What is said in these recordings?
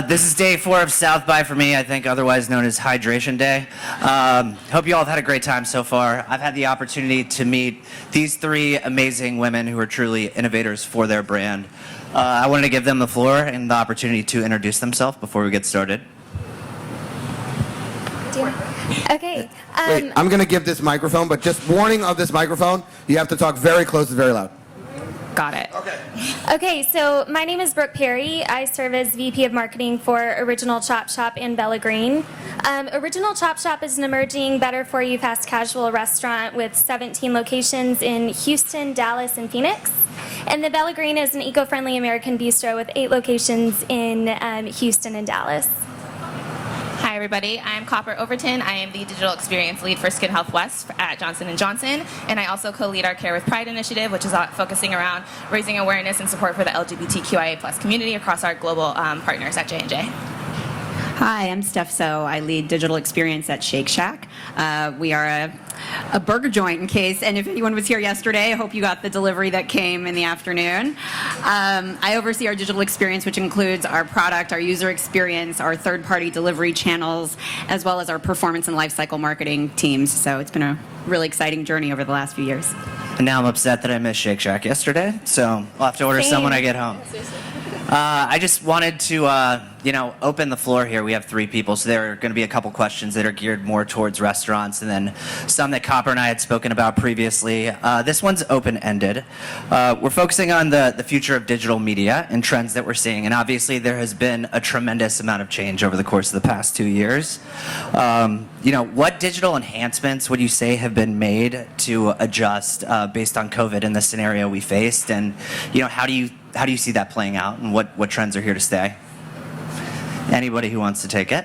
This is day 4 of South by for me, I think otherwise known as Hydration Day. Hope you all have had a great time so far. I've had the opportunity to meet these 3 amazing women who are truly innovators for their brand. I wanted to give them the floor and the opportunity to introduce themselves before we get started. Okay. Wait, I'm going to give this microphone, but just warning of this microphone, you have to talk very close and very loud. Got it. Okay, so my name is Brooke Perry. I serve as VP of Marketing for Original ChopShop in Bella Green. Original ChopShop is an emerging, better-for-you fast casual restaurant with 17 locations in Houston, Dallas, and Phoenix. And the Bella Green is an eco-friendly American bistro with 8 locations in Houston and Dallas. Hi, everybody. I'm Kopper Overton. I am the digital experience lead for Skin Health West at Johnson & Johnson, and I also co-lead our Care with Pride initiative, which is focusing around raising awareness and support for the LGBTQIA+ community across our global partners at J&J. Hi, I'm Steph. So I lead digital experience at Shake Shack. We are a burger joint, and if anyone was here yesterday, I hope you got the delivery that came in the afternoon. I oversee our digital experience, which includes our product, our user experience, our third-party delivery channels, as well as our performance and lifecycle marketing teams. So it's been a really exciting journey over the last few years. And now I'm upset that I missed Shake Shack yesterday, so I'll have to order some when I get home. I just wanted to, open the floor here. We have 3 people, so there are going to be a couple questions that are geared more towards restaurants, and then some that Kopper and I had spoken about previously. This one's open-ended. We're focusing on the future of digital media and trends that we're seeing, and obviously there has been a tremendous amount of change over the course of the past 2 years. What digital enhancements would you say have been made to adjust based on COVID and the scenario we faced, and how do you see that playing out, and what trends are here to stay? Anybody who wants to take it?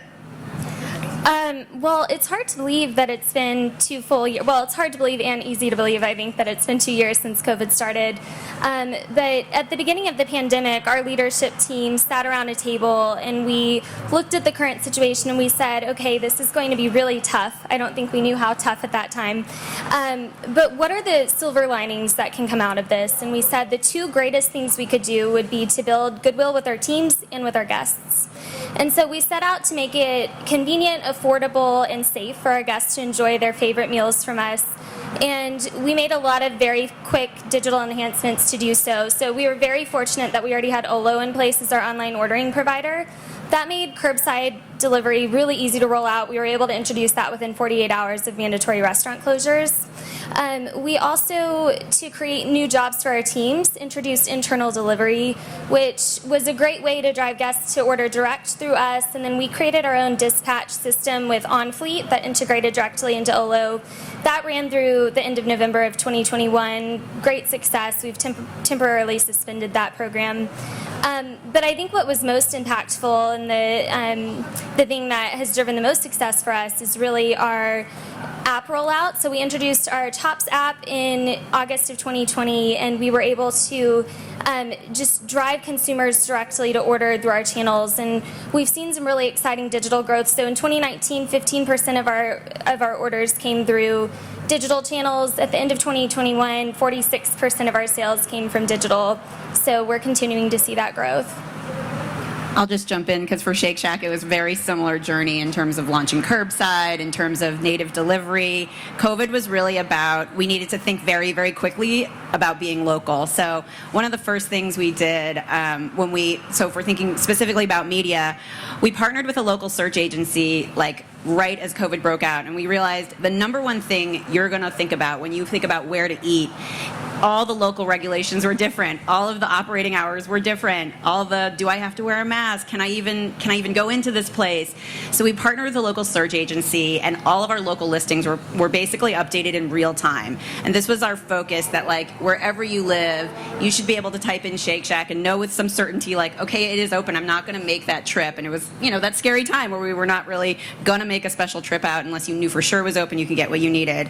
Well, it's hard to believe that it's been 2 full years. Well, it's hard to believe and easy to believe, I think, that it's been 2 years since COVID started. But at the beginning of the pandemic, our leadership team sat around a table and we looked at the current situation and we said, okay, this is going to be really tough. I don't think we knew how tough at that time. But what are the silver linings that can come out of this? And we said the 2 greatest things we could do would be to build goodwill with our teams and with our guests. And so we set out to make it convenient, affordable, and safe for our guests to enjoy their favorite meals from us. And we made a lot of very quick digital enhancements to do so. So we were very fortunate that we already had Olo in place as our online ordering provider. That made curbside delivery really easy to roll out. We were able to introduce that within 48 hours of mandatory restaurant closures. We also, to create new jobs for our teams, introduced internal delivery, which was a great way to drive guests to order direct through us. And then we created our own dispatch system with OnFleet that integrated directly into Olo. That ran through the end of November of 2021. Great success. We've temporarily suspended that program. But I think what was most impactful and the thing that has driven the most success for us is really our app rollout. So we introduced our Chops app in August of 2020, and we were able to just drive consumers directly to order through our channels. And we've seen some really exciting digital growth. So in 2019, 15% of our orders came through digital channels. At the end of 2021, 46% of our sales came from digital. So we're continuing to see that growth. I'll just jump in because for Shake Shack, it was a very similar journey in terms of launching curbside, in terms of native delivery. COVID was really about, we needed to think very, very quickly about being local. So one of the first things we did so if we're thinking specifically about media, we partnered with a local search agency right as COVID broke out. And we realized the number one thing you're going to think about when you think about where to eat, all the local regulations were different. All of the operating hours were different. All the, do I have to wear a mask? Can I even go into this place? So we partnered with a local search agency, and all of our local listings were basically updated in real time. And this was our focus, that wherever you live, you should be able to type in Shake Shack and know with some certainty, okay, it is open. I'm not going to make that trip. And it was, that scary time where we were not really going to make a special trip out unless you knew for sure it was open, you could get what you needed.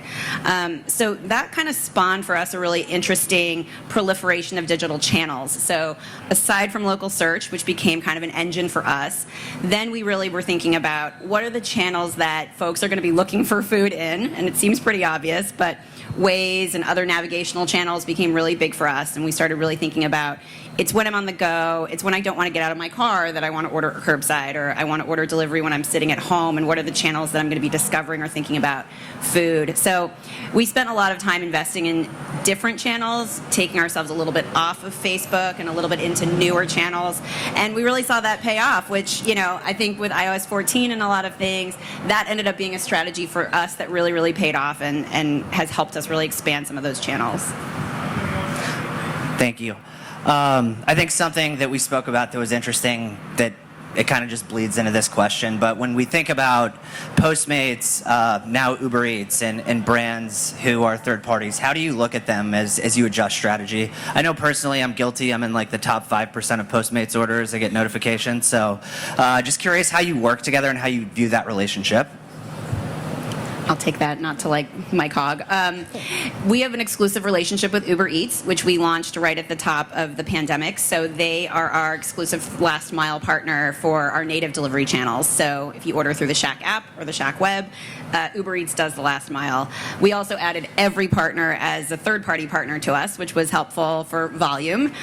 So that kind of spawned for us a really interesting proliferation of digital channels. So aside from local search, which became kind of an engine for us, then we really were thinking about what are the channels that folks are going to be looking for food in, and it seems pretty obvious, but Waze and other navigational channels became really big for us, and we started really thinking about, it's when I'm on the go, it's when I don't want to get out of my car that I want to order curbside, or I want to order delivery when I'm sitting at home, and what are the channels that I'm going to be discovering or thinking about food. So we spent a lot of time investing in different channels, taking ourselves a little bit off of Facebook and a little bit into newer channels, and we really saw that pay off, which, I think with iOS 14 and a lot of things, that ended up being a strategy for us that really, really paid off and has helped us really expand some of those channels. Thank you. I think something that we spoke about that was interesting, that it kind of just bleeds into this question, but when we think about Postmates, now Ubereats, and brands who are third parties, how do you look at them as you adjust strategy? I know personally I'm guilty. I'm in like the top 5% of Postmates orders. I get notifications. So just curious how you work together and how you view that relationship. I'll take that, not to like my cog. We have an exclusive relationship with Ubereats, which we launched right at the top of the pandemic. So they are our exclusive last mile partner for our native delivery channels. So if you order through the Shack app or the Shack web, Ubereats does the last mile. We also added every partner as a third-party partner to us, which was helpful for volume.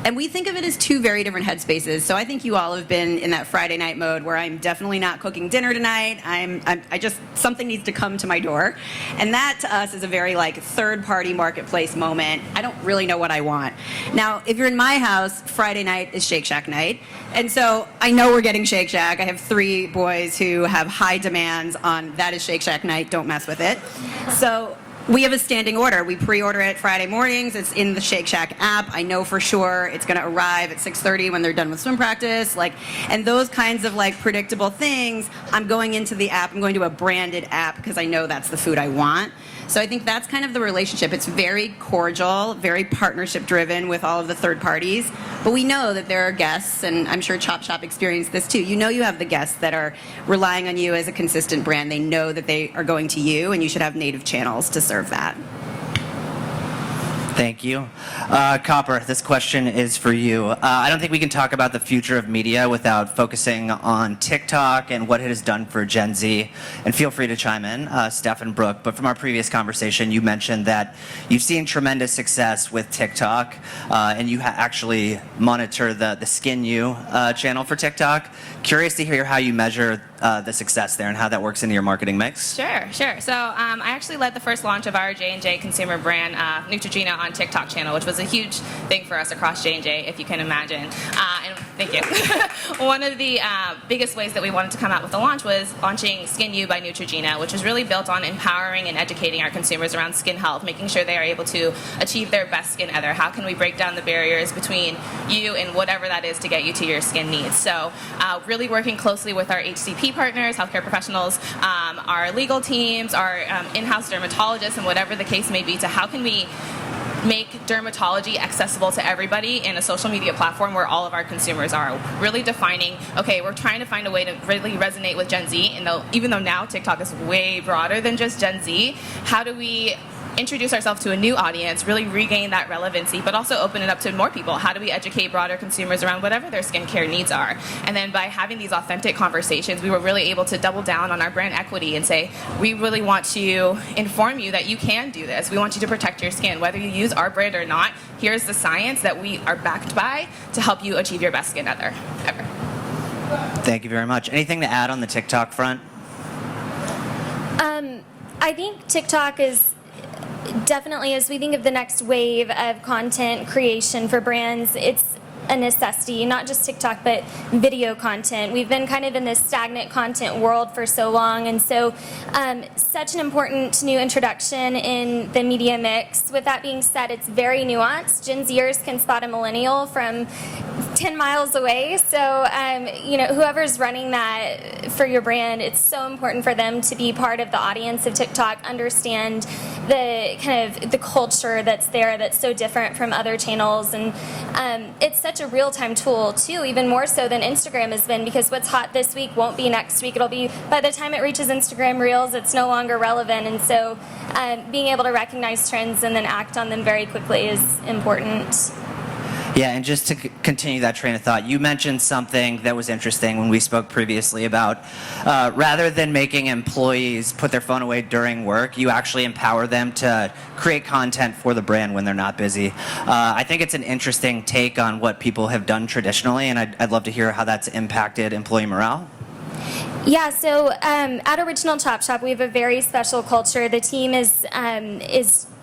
And we think of it as two very different headspaces. So I think you all have been in that Friday night mode where I'm definitely not cooking dinner tonight. I just, something needs to come to my door. And that to us is a very like third-party marketplace moment. I don't really know what I want. Now, if you're in my house, Friday night is Shake Shack night. And so I know we're getting Shake Shack. I have 3 boys who have high demands on that is Shake Shack night, don't mess with it. So we have a standing order. We pre-order it Friday mornings. It's in the Shake Shack app. I know for sure it's going to arrive at 6:30 when they're done with swim practice. And those kinds of predictable things. I'm going into the app. I'm going to a branded app because I know that's the food I want. So I think that's kind of the relationship. It's very cordial, very partnership driven with all of the third parties. But we know that there are guests, and I'm sure ChopShop experienced this too. You have the guests that are relying on you as a consistent brand. They know that they are going to you, and you should have native channels to serve that. Thank you. Kopper, this question is for you. I don't think we can talk about the future of media without focusing on TikTok and what it has done for Gen Z. And feel free to chime in, Steph and Brooke. But from our previous conversation, you mentioned that you've seen tremendous success with TikTok, and you actually monitor the Skin You channel for TikTok. Curious to hear how you measure the success there and how that works into your marketing mix. Sure. So I actually led the first launch of our J&J consumer brand, Neutrogena, on TikTok channel, which was a huge thing for us across J&J, if you can imagine. And thank you. One of the biggest ways that we wanted to come out with the launch was launching Skin You by Neutrogena, which was really built on empowering and educating our consumers around skin health, making sure they are able to achieve their best skin ever. How can we break down the barriers between you and whatever that is to get you to your skin needs? So really working closely with our HCP partners, healthcare professionals, our legal teams, our in-house dermatologists, and whatever the case may be, to how can we make dermatology accessible to everybody in a social media platform where all of our consumers are. Really defining, okay, we're trying to find a way to really resonate with Gen Z, and even though now TikTok is way broader than just Gen Z, how do we introduce ourselves to a new audience, really regain that relevancy, but also open it up to more people? How do we educate broader consumers around whatever their skincare needs are? And then by having these authentic conversations, we were really able to double down on our brand equity and say, we really want to inform you that you can do this. We want you to protect your skin. Whether you use our brand or not, here's the science that we are backed by to help you achieve your best skin ever. Thank you very much. Anything to add on the TikTok front? I think TikTok is definitely, as we think of the next wave of content creation for brands, it's a necessity, not just TikTok, but video content. We've been kind of in this stagnant content world for so long, and so such an important new introduction in the media mix. With that being said, it's very nuanced. Gen Zers can spot a millennial from 10 miles away, so whoever's running that for your brand, it's so important for them to be part of the audience of TikTok, understand the kind of the culture that's there that's so different from other channels, and it's such a real-time tool too, even more so than Instagram has been, because what's hot this week won't be next week. It'll be, by the time it reaches Instagram Reels, it's no longer relevant, and so being able to recognize trends and then act on them very quickly is important. Yeah, and just to continue that train of thought, you mentioned something that was interesting when we spoke previously about rather than making employees put their phone away during work, you actually empower them to create content for the brand when they're not busy. I think it's an interesting take on what people have done traditionally, and I'd love to hear how that's impacted employee morale. Yeah, so at Original ChopShop, we have a very special culture. The team is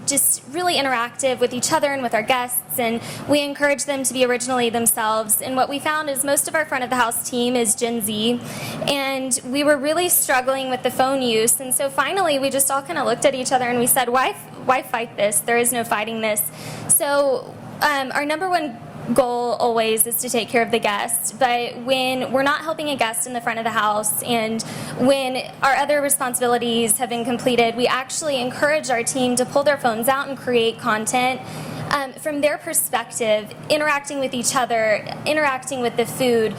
just really interactive with each other and with our guests, and we encourage them to be originally themselves. And what we found is most of our front of the house team is Gen Z, and we were really struggling with the phone use. And so finally, we just all kind of looked at each other and we said, why fight this? There is no fighting this. So our number one goal always is to take care of the guest, but when we're not helping a guest in the front of the house and when our other responsibilities have been completed, we actually encourage our team to pull their phones out and create content from their perspective, interacting with each other, interacting with the food.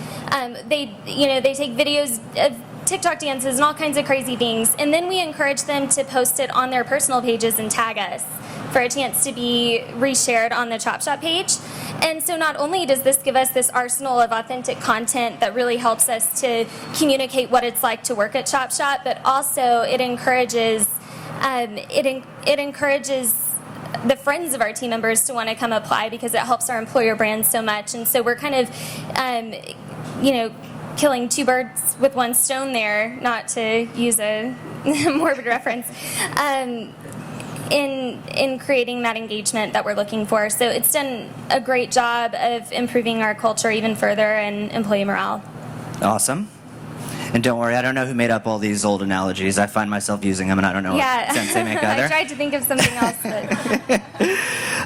They take videos of TikTok dances and all kinds of crazy things, and then we encourage them to post it on their personal pages and tag us for a chance to be reshared on the ChopShop page. And so not only does this give us this arsenal of authentic content that really helps us to communicate what it's like to work at ChopShop, but also it encourages the friends of our team members to want to come apply because it helps our employer brand so much. And so we're kind of, killing two birds with one stone there, not to use a morbid reference. In creating that engagement that we're looking for. So it's done a great job of improving our culture even further and employee morale. Awesome. And don't worry, I don't know who made up all these old analogies. I find myself using them, and I don't know what sense they make either. I tried to think of something else.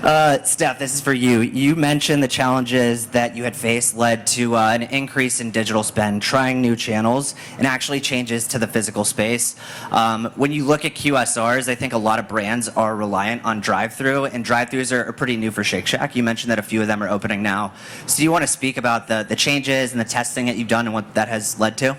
But Steph, this is for you. You mentioned the challenges that you had faced led to an increase in digital spend, trying new channels, and actually changes to the physical space. When you look at QSRs, I think a lot of brands are reliant on drive-through, and drive-throughs are pretty new for Shake Shack. You mentioned that a few of them are opening now. So do you want to speak about the changes and the testing that you've done and what that has led to?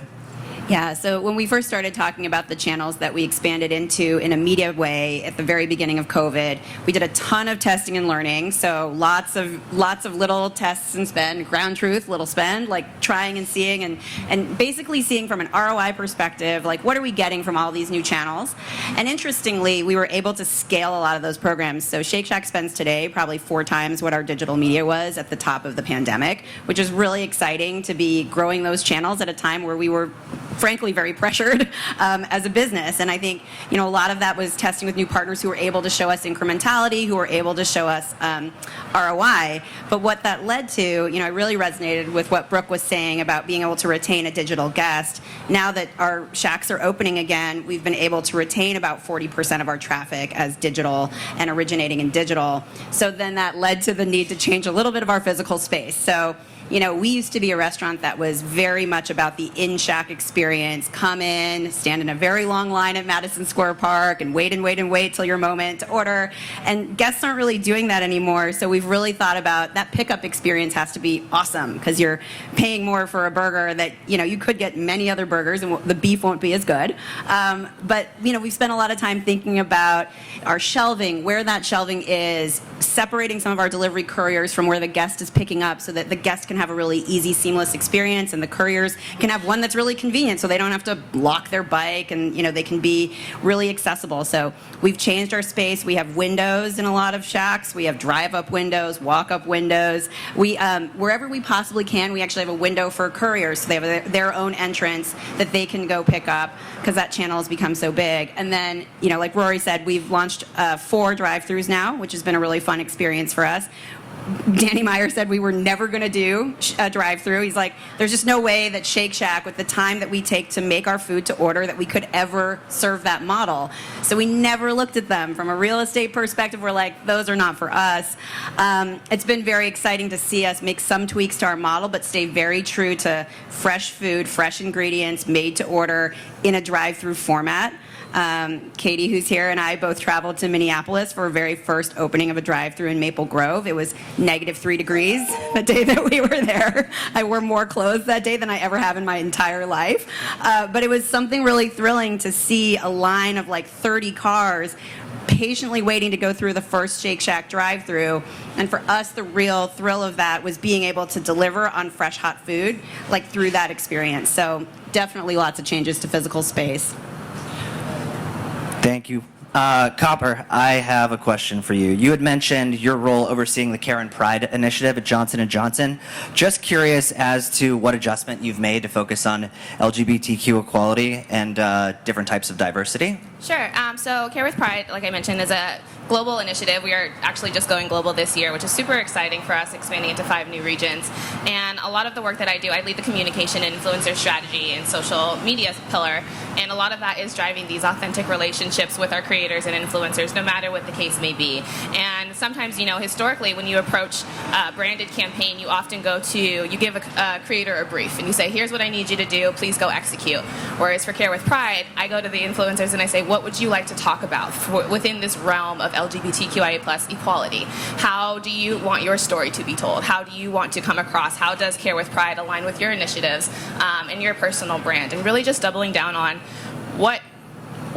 Yeah, so when we first started talking about the channels that we expanded into in a media way at the very beginning of COVID, we did a ton of testing and learning. So lots of little tests and spend, GroundTruth, little spend, like trying and seeing and basically seeing from an ROI perspective, like what are we getting from all these new channels? And interestingly, we were able to scale a lot of those programs. So Shake Shack spends today probably 4 times what our digital media was at the top of the pandemic, which is really exciting to be growing those channels at a time where we were frankly very pressured as a business. And I think a lot of that was testing with new partners who were able to show us incrementality, who were able to show us ROI. But what that led to, I really resonated with what Brooke was saying about being able to retain a digital guest. Now that our Shacks are opening again, we've been able to retain about 40% of our traffic as digital and originating in digital. So then that led to the need to change a little bit of our physical space. So we used to be a restaurant that was very much about the in-Shack experience. Come in, stand in a very long line at Madison Square Park, and wait till your moment to order. And guests aren't really doing that anymore, so we've really thought about that pickup experience has to be awesome, because you're paying more for a burger that, you could get many other burgers, and the beef won't be as good. But, we've spent a lot of time thinking about our shelving, where that shelving is, separating some of our delivery couriers from where the guest is picking up so that the guest can have a really easy, seamless experience, and the couriers can have one that's really convenient so they don't have to lock their bike, and they can be really accessible. So we've changed our space. We have windows in a lot of Shacks. We have drive-up windows, walk-up windows. We wherever we possibly can, we actually have a window for couriers, so they have their own entrance that they can go pick up, because that channel has become so big. And then, like Rory said, we've launched 4 drive-throughs now, which has been a really fun experience for us. Danny Meyer said we were never going to do a drive-through. He's like, there's just no way that Shake Shack, with the time that we take to make our food to order, that we could ever serve that model. So we never looked at them. From a real estate perspective, we're like, those are not for us. It's been very exciting to see us make some tweaks to our model, but stay very true to fresh food, fresh ingredients, made to order in a drive-through format. Katie, who's here, and I both traveled to Minneapolis for our very first opening of a drive-thru in Maple Grove. It was -3 degrees the day that we were there. I wore more clothes that day than I ever have in my entire life. But it was something really thrilling to see a line of like 30 cars patiently waiting to go through the first Shake Shack drive-through. And for us, the real thrill of that was being able to deliver on fresh, hot food, like through that experience. So definitely lots of changes to physical space. Thank you. Kopper, I have a question for you. You had mentioned your role overseeing the Care and Pride initiative at Johnson & Johnson. Just curious as to what adjustment you've made to focus on LGBTQ equality and different types of diversity. Sure. So Care with Pride, like I mentioned, is a global initiative. We are actually just going global this year, which is super exciting for us, expanding into 5 new regions. And a lot of the work that I do, I lead the communication and influencer strategy and social media pillar. And a lot of that is driving these authentic relationships with our creators and influencers, no matter what the case may be. And sometimes, historically, when you approach a branded campaign, you often you give a creator a brief and you say, here's what I need you to do, please go execute. Whereas for Care with Pride, I go to the influencers and I say, what would you like to talk about within this realm of LGBTQIA+ equality? How do you want your story to be told? How do you want to come across? How does Care with Pride align with your initiatives and your personal brand? And really just doubling down on what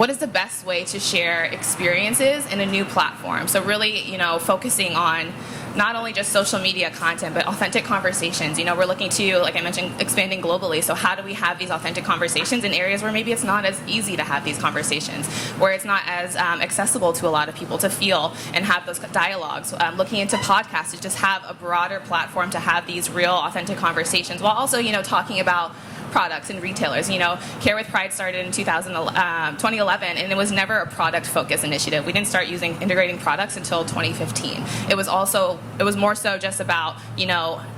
is the best way to share experiences in a new platform. So really, focusing on not only just social media content, but authentic conversations. We're looking to, like I mentioned, expanding globally. So how do we have these authentic conversations in areas where maybe it's not as easy to have these conversations, where it's not as accessible to a lot of people to feel and have those dialogues. Looking into podcasts to just have a broader platform to have these real authentic conversations, while also, talking about products and retailers. Care with Pride started in 2011, and it was never a product-focused initiative. We didn't start integrating products until 2015. It was more so just about,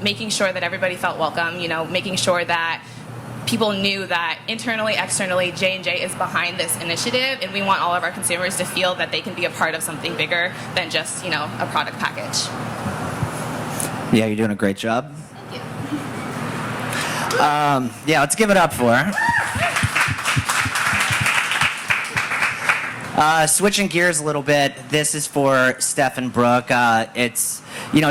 making sure that everybody felt welcome, making sure that people knew that internally, externally, J&J is behind this initiative, and we want all of our consumers to feel that they can be a part of something bigger than just, a product package. Yeah, you're doing a great job. Thank you. Yeah, let's give it up for her. Switching gears a little bit, this is for Steph and Brooke. It's,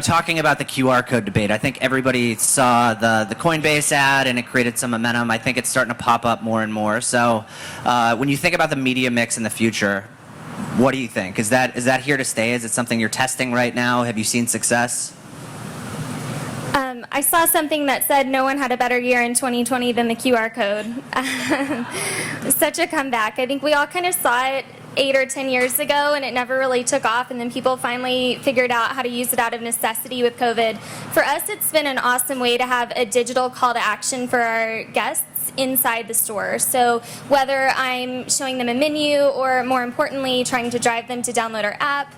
talking about the QR code debate. I think everybody saw the Coinbase ad and it created some momentum. I think it's starting to pop up more and more. So when you think about the media mix in the future, what do you think? Is that here to stay? Is it something you're testing right now? Have you seen success? I saw something that said no one had a better year in 2020 than the QR code. Such a comeback. I think we all kind of saw it 8 or 10 years ago, and it never really took off, and then people finally figured out how to use it out of necessity with COVID. For us, it's been an awesome way to have a digital call to action for our guests inside the store. So whether I'm showing them a menu or, more importantly, trying to drive them to download our app,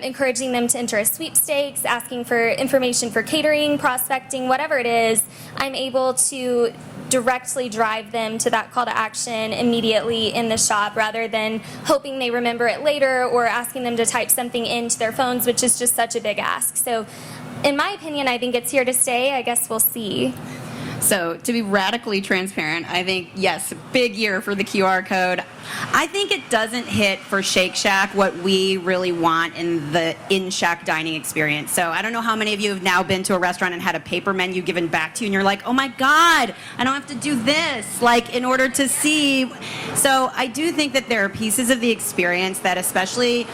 encouraging them to enter a sweepstakes, asking for information for catering, prospecting, whatever it is, I'm able to directly drive them to that call to action immediately in the shop, rather than hoping they remember it later or asking them to type something into their phones, which is just such a big ask. So in my opinion, I think it's here to stay. I guess we'll see. So to be radically transparent, I think, yes, big year for the QR code. I think it doesn't hit for Shake Shack what we really want in the in-Shack dining experience. So I don't know how many of you have now been to a restaurant and had a paper menu given back to you and you're like, oh my God, I don't have to do this, in order to see. So I do think that there are pieces of the experience that, especially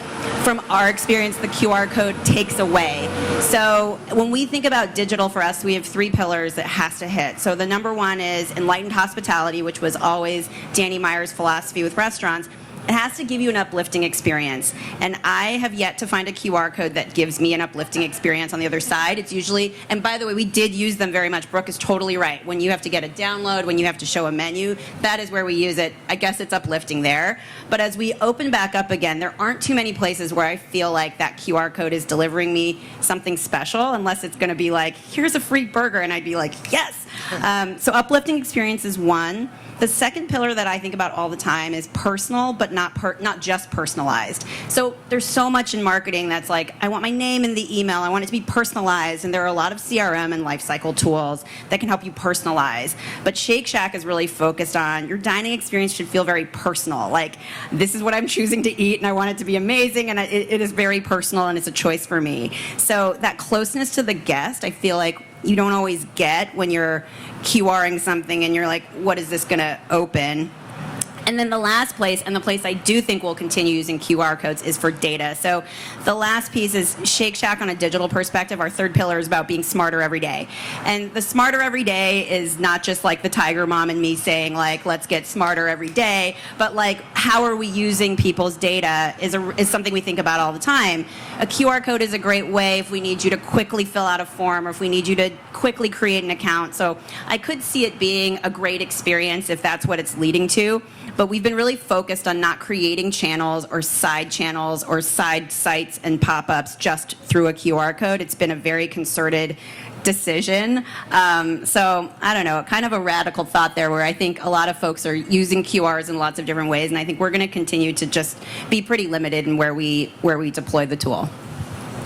from our experience, the QR code takes away. So when we think about digital for us, we have 3 pillars that has to hit. So the number one is enlightened hospitality, which was always Danny Meyer's philosophy with restaurants. It has to give you an uplifting experience. And I have yet to find a QR code that gives me an uplifting experience on the other side. It's usually, and by the way, we did use them very much. Brooke is totally right. When you have to get a download, when you have to show a menu, that is where we use it. I guess it's uplifting there. But as we open back up again, there aren't too many places where I feel like that QR code is delivering me something special, unless it's going to be like, here's a free burger, and I'd be like, yes. So uplifting experience is one. The second pillar that I think about all the time is personal, but not just personalized. So there's so much in marketing that's like, I want my name in the email, I want it to be personalized, and there are a lot of CRM and lifecycle tools that can help you personalize. But Shake Shack is really focused on your dining experience should feel very personal. Like, this is what I'm choosing to eat, and I want it to be amazing, and it is very personal, and it's a choice for me. So that closeness to the guest, I feel like you don't always get when you're QRing something and you're like, what is this going to open? And then the last place, and the place I do think we'll continue using QR codes, is for data. So the last piece is Shake Shack on a digital perspective. Our third pillar is about being smarter every day. And the smarter every day is not just like the Tiger Mom and me saying like, let's get smarter every day, but like how are we using people's data is something we think about all the time. A QR code is a great way if we need you to quickly fill out a form or if we need you to quickly create an account. So I could see it being a great experience if that's what it's leading to. But we've been really focused on not creating channels or side sites and pop-ups just through a QR code. It's been a very concerted decision. So I don't know, kind of a radical thought there where I think a lot of folks are using QRs in lots of different ways, and I think we're going to continue to just be pretty limited in where we deploy the tool.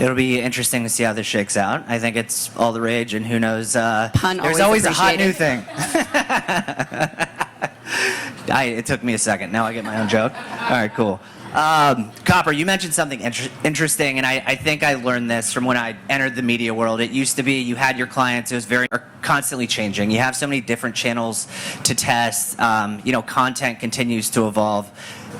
It'll be interesting to see how this shakes out. I think it's all the rage, and who knows, Pun there's always a hot new appreciated. thing. It took me a second. Now I get my own joke. All right, cool. Kopper, you mentioned something interesting, and I think I learned this from when I entered the media world. It used to be you had your clients, it was very constantly changing. You have so many different channels to test. Content continues to evolve.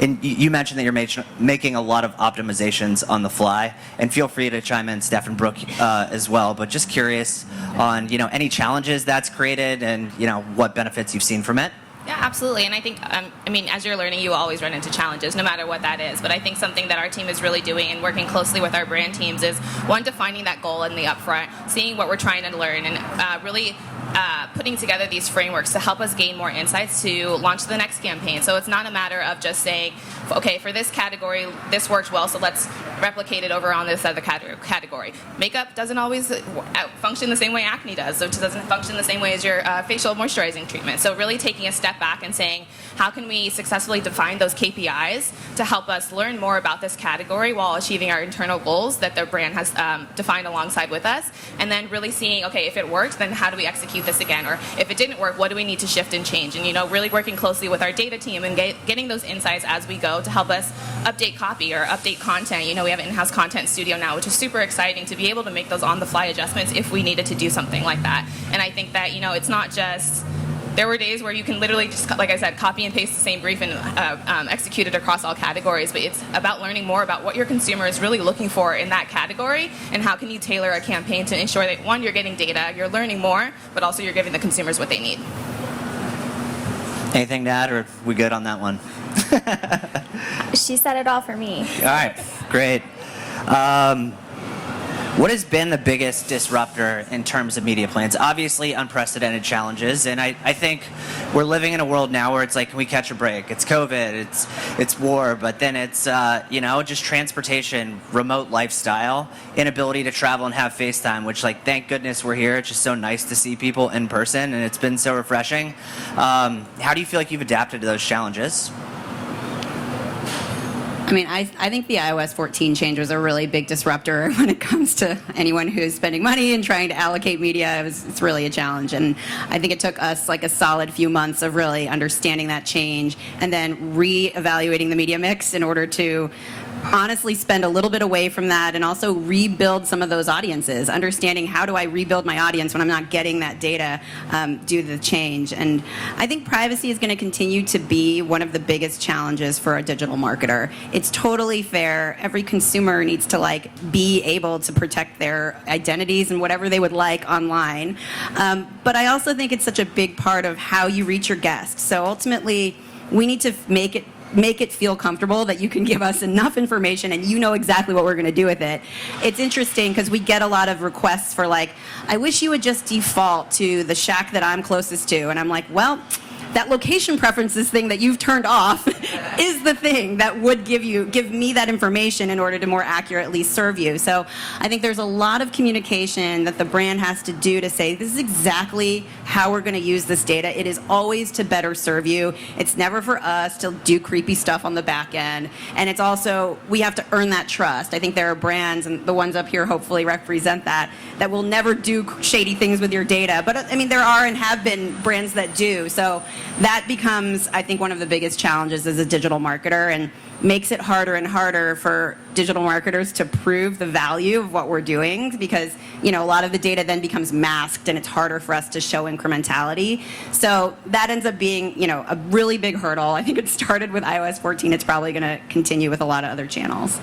And you mentioned that you're making a lot of optimizations on the fly, and feel free to chime in, Steph and Brooke, as well. But just curious on any challenges that's created, and what benefits you've seen from it. Yeah, absolutely. And I think, as you're learning, you always run into challenges, no matter what that is. But I think something that our team is really doing and working closely with our brand teams is, one, defining that goal in the upfront, seeing what we're trying to learn, and really putting together these frameworks to help us gain more insights to launch the next campaign. So it's not a matter of just saying, okay, for this category, this worked well, so let's replicate it over on this other category. Makeup doesn't always function the same way acne does, so it doesn't function the same way as your facial moisturizing treatment. So really taking a step back and saying, how can we successfully define those KPIs to help us learn more about this category while achieving our internal goals that the brand has defined alongside with us, and then really seeing, okay, if it works, then how do we execute this again? Or if it didn't work, what do we need to shift and change? And really working closely with our data team and getting those insights as we go to help us update copy or update content. We have an in-house content studio now, which is super exciting to be able to make those on-the-fly adjustments if we needed to do something like that. And I think that it's not just. There were days where you can literally just, like I said, copy and paste the same brief and execute it across all categories. But it's about learning more about what your consumer is really looking for in that category, and how can you tailor a campaign to ensure that, one, you're getting data, you're learning more, but also you're giving the consumers what they need. Anything to add, or are we good on that one? She said it all for me. All right, great. What has been the biggest disruptor in terms of media plans? Obviously, unprecedented challenges, and I think we're living in a world now where it's like, can we catch a break? It's COVID, it's war, but then it's just transportation, remote lifestyle, inability to travel and have FaceTime, which, thank goodness we're here. It's just so nice to see people in person, and it's been so refreshing. How do you feel like you've adapted to those challenges? I think the iOS 14 change was a really big disruptor when it comes to anyone who's spending money and trying to allocate media. It's really a challenge, and I think it took us a solid few months of really understanding that change and then re-evaluating the media mix in order to honestly spend a little bit away from that and also rebuild some of those audiences, understanding how do I rebuild my audience when I'm not getting that data due to the change. And I think privacy is going to continue to be one of the biggest challenges for a digital marketer. It's totally fair. Every consumer needs to be able to protect their identities and whatever they would like online. But I also think it's such a big part of how you reach your guests. So ultimately, we need to make it feel comfortable that you can give us enough information and you know exactly what we're going to do with it. It's interesting because we get a lot of requests for I wish you would just default to the Shack that I'm closest to. And I'm like, well, that location preferences thing that you've turned off is the thing that would give me that information in order to more accurately serve you. So I think there's a lot of communication that the brand has to do to say, this is exactly how we're going to use this data. It is always to better serve you. It's never for us to do creepy stuff on the back end. And it's also, we have to earn that trust. I think there are brands, and the ones up here hopefully represent that will never do shady things with your data. But there are and have been brands that do. So that becomes, I think, one of the biggest challenges as a digital marketer, and makes it harder and harder for digital marketers to prove the value of what we're doing, because a lot of the data then becomes masked and it's harder for us to show incrementality. So that ends up being a really big hurdle. I think it started with iOS 14. It's probably going to continue with a lot of other channels.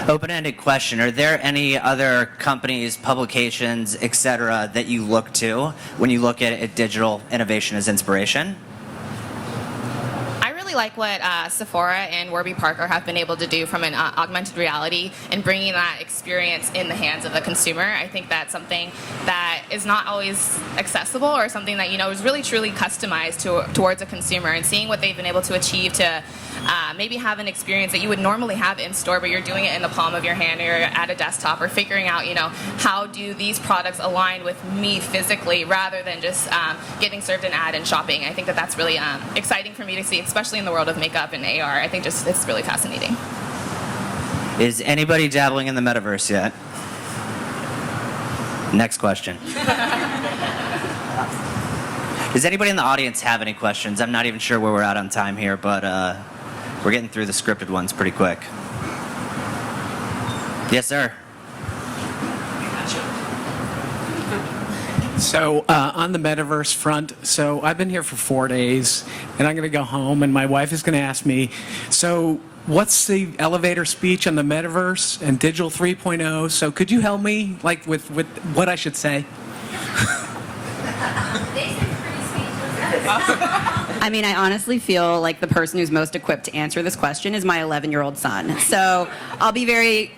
Open-ended question. Are there any other companies, publications, etc., that you look to when you look at digital innovation as inspiration? Like what Sephora and Warby Parker have been able to do from an augmented reality and bringing that experience in the hands of the consumer. I think that's something that is not always accessible, or something that is really truly customized towards a consumer, and seeing what they've been able to achieve to maybe have an experience that you would normally have in store, but you're doing it in the palm of your hand, or you're at a desktop, or figuring out how do these products align with me physically, rather than just getting served an ad and shopping. I think that that's really exciting for me to see, especially in the world of makeup and AR. I think it's really fascinating. Is anybody dabbling in the metaverse yet? Next question. Does anybody in the audience have any questions? I'm not even sure where we're at on time here, but we're getting through the scripted ones pretty quick. Yes, sir. So on the metaverse front, so I've been here for 4 days, and I'm going to go home, and my wife is going to ask me, so what's the elevator speech on the metaverse and digital 3.0? So could you help me, with what I should say? I honestly feel like the person who's most equipped to answer this question is my 11-year-old son. So I'll be very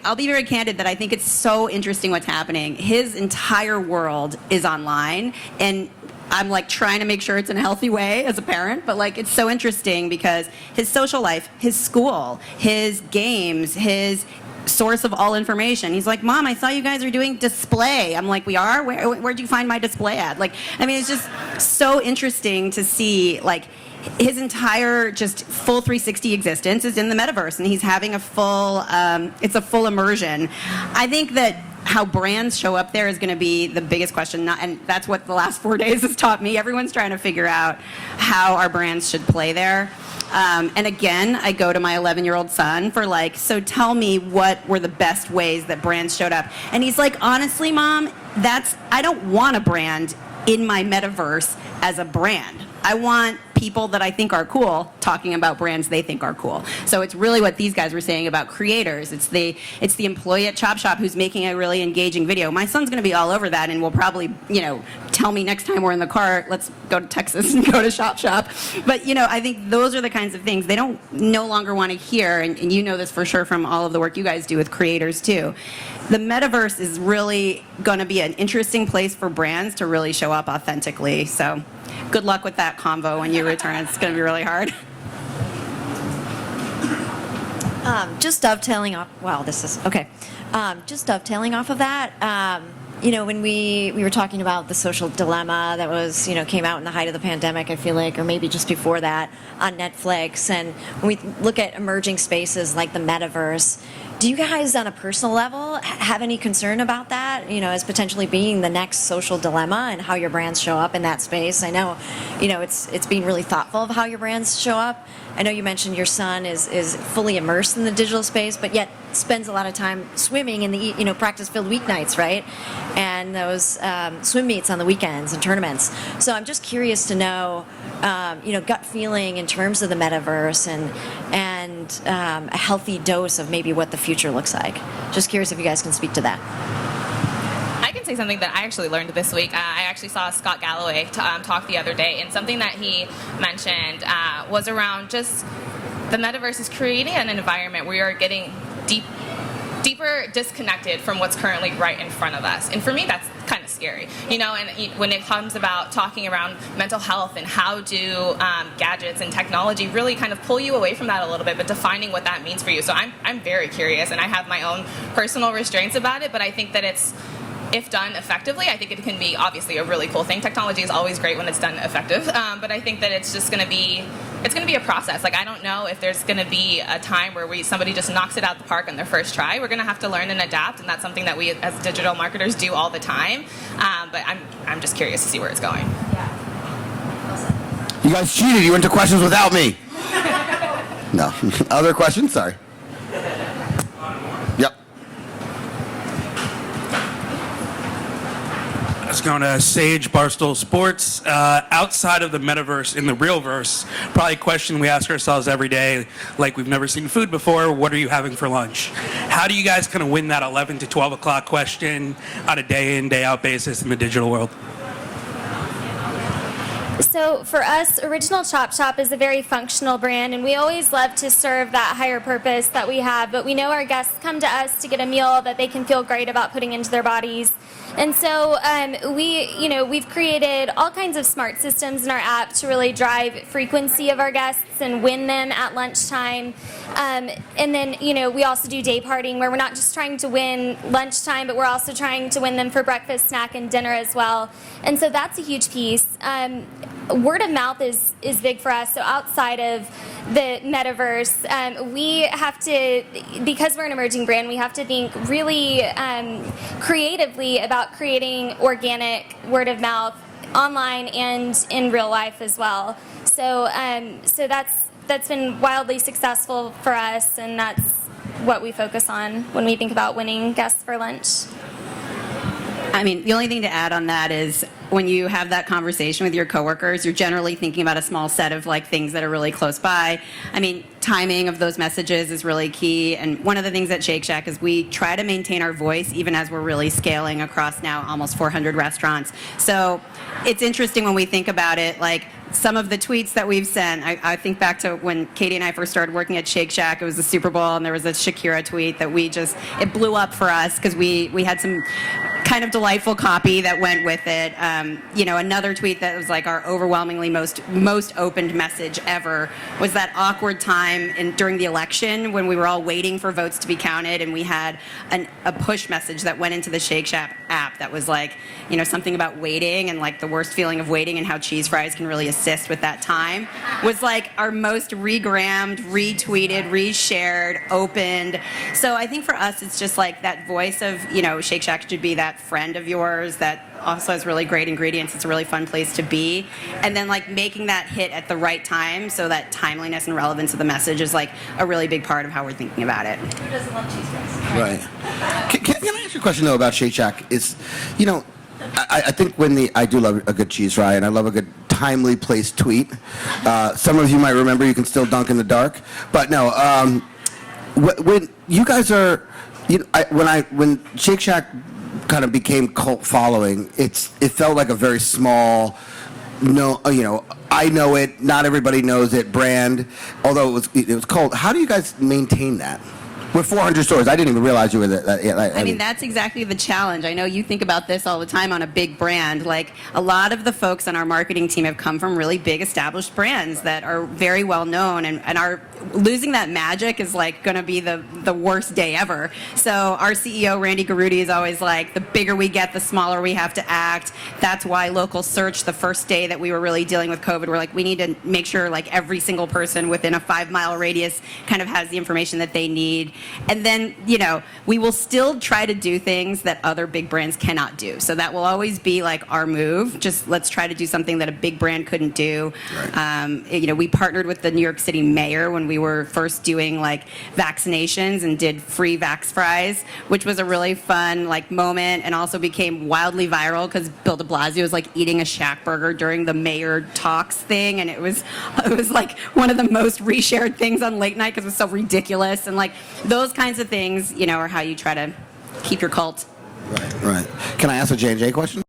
candid that I think it's so interesting what's happening. His entire world is online, and I'm trying to make sure it's in a healthy way as a parent, but it's so interesting because his social life, his school, his games, his source of all information. He's like, Mom, I saw you guys are doing display. I'm like, we are? Where'd you find my display ad? It's just so interesting to see, his entire just full 360 existence is in the metaverse, and he's having a full immersion. I think that how brands show up there is going to be the biggest question, and that's what the last 4 days has taught me. Everyone's trying to figure out how our brands should play there. And again, I go to my 11-year-old son for so tell me what were the best ways that brands showed up. And he's like, honestly, Mom, I don't want a brand in my metaverse as a brand. I want people that I think are cool talking about brands they think are cool. So it's really what these guys were saying about creators. It's the employee at ChopShop who's making a really engaging video. My son's going to be all over that, and will probably tell me next time we're in the car, let's go to Texas and go to ChopShop. But I think those are the kinds of things they don't no longer want to hear, and you know this for sure from all of the work you guys do with creators too. The metaverse is really going to be an interesting place for brands to really show up authentically. So good luck with that convo when you return. It's going to be really hard. Just dovetailing off. Wow, this is okay. Just dovetailing off of that. When we were talking about the social dilemma that was came out in the height of the pandemic, I feel like, or maybe just before that on Netflix, and when we look at emerging spaces like the metaverse, do you guys on a personal level have any concern about that, as potentially being the next social dilemma and how your brands show up in that space? I know, it's being really thoughtful of how your brands show up. I know you mentioned your son is fully immersed in the digital space, but yet spends a lot of time swimming in the practice-filled weeknights, right? And those swim meets on the weekends and tournaments. So I'm just curious to know, gut feeling in terms of the metaverse and a healthy dose of maybe what the future looks like. Just curious if you guys can speak to that. I can say something that I actually learned this week. I actually saw Scott Galloway talk the other day, and something that he mentioned was around just the metaverse is creating an environment where you're getting deeper disconnected from what's currently right in front of us. And for me, that's kind of scary, and when it comes about talking around mental health and how do gadgets and technology really kind of pull you away from that a little bit, but defining what that means for you. So I'm very curious, and I have my own personal restraints about it, but I think that if done effectively, I think it can be obviously a really cool thing. Technology is always great when it's done effective, but I think that it's just going to be a process. I don't know if there's going to be a time where somebody just knocks it out the park on their first try. We're going to have to learn and adapt, and that's something that we as digital marketers do all the time. But I'm just curious to see where it's going. Yeah. Yeah. I mean, I think, you know, I think the metaverse is You guys cheated. You went to questions without me. No. Other questions? Sorry. Yep. It's going to Sage Barstool Sports. Outside of the metaverse, in the real verse, probably a question we ask ourselves every day, like we've never seen food before, what are you having for lunch? How do you guys kind of win that 11 to 12 o'clock question on a day in, day out basis in the digital world? So for us, Original ChopShop is a very functional brand, and we always love to serve that higher purpose that we have. But we know our guests come to us to get a meal that they can feel great about putting into their bodies. And so we've created all kinds of smart systems in our app to really drive frequency of our guests and win them at lunchtime. And then, we also do day parting, where we're not just trying to win lunchtime, but we're also trying to win them for breakfast, snack, and dinner as well. And so that's a huge piece. Word of mouth is big for us. So outside of the metaverse, we have to, because we're an emerging brand, we have to think really creatively about creating organic word of mouth online and in real life as well. So that's been wildly successful for us, and that's what we focus on when we think about winning guests for lunch. I mean, the only thing to add on that is when you have that conversation with your coworkers, you're generally thinking about a small set of things that are really close by. I mean, timing of those messages is really key. And one of the things at Shake Shack is we try to maintain our voice even as we're really scaling across now almost 400 restaurants. So it's interesting when we think about it, some of the tweets that we've sent, I think back to when Katie and I first started working at Shake Shack. It was the Super Bowl, and there was a Shakira tweet that it blew up for us because we had some kind of delightful copy that went with it. Another tweet that was our overwhelmingly most opened message ever was that awkward time during the election when we were all waiting for votes to be counted, and we had a push message that went into the Shake Shack app that was something about waiting and the worst feeling of waiting and how cheese fries can really assist with that time. Was our most regrammed, retweeted, reshared, opened. So I think for us it's just that voice of Shake Shack should be that friend of yours that also has really great ingredients. It's a really fun place to be. And then making that hit at the right time, so that timeliness and relevance of the message is a really big part of how we're thinking about it. Who doesn't love cheese fries? Right. Can I ask you a question, though, about Shake Shack? I think I do love a good cheese fry, and I love a good timely placed tweet. Some of you might remember you can still dunk in the dark. But no, when you guys are, when Shake Shack kind of became cult following, it felt like a very small, I know it, not everybody knows it brand, although it was cult. How do you guys maintain that? With 400 stores, I didn't even realize you were that. I mean, that's exactly the challenge. I know you think about this all the time on a big brand. A lot of the folks on our marketing team have come from really big established brands that are very well known, and are losing that magic is going to be the worst day ever. So our CEO, Randy Garudi, is always the bigger we get, the smaller we have to act. That's why local search, the first day that we were really dealing with COVID, we're we need to make sure every single person within a 5-mile radius kind of has the information that they need. And then, we will still try to do things that other big brands cannot do. So that will always be our move. Just let's try to do something that a big brand couldn't do. Right. We partnered with the New York City mayor when we were first doing vaccinations and did free Vax Fries, which was a really fun moment, and also became wildly viral because Bill de Blasio was eating a Shack burger during the mayor talks thing, and it was one of the most reshared things on late night because it was so ridiculous. And those kinds of things, are how you try to keep your cult. Right. Can I ask a J&J question?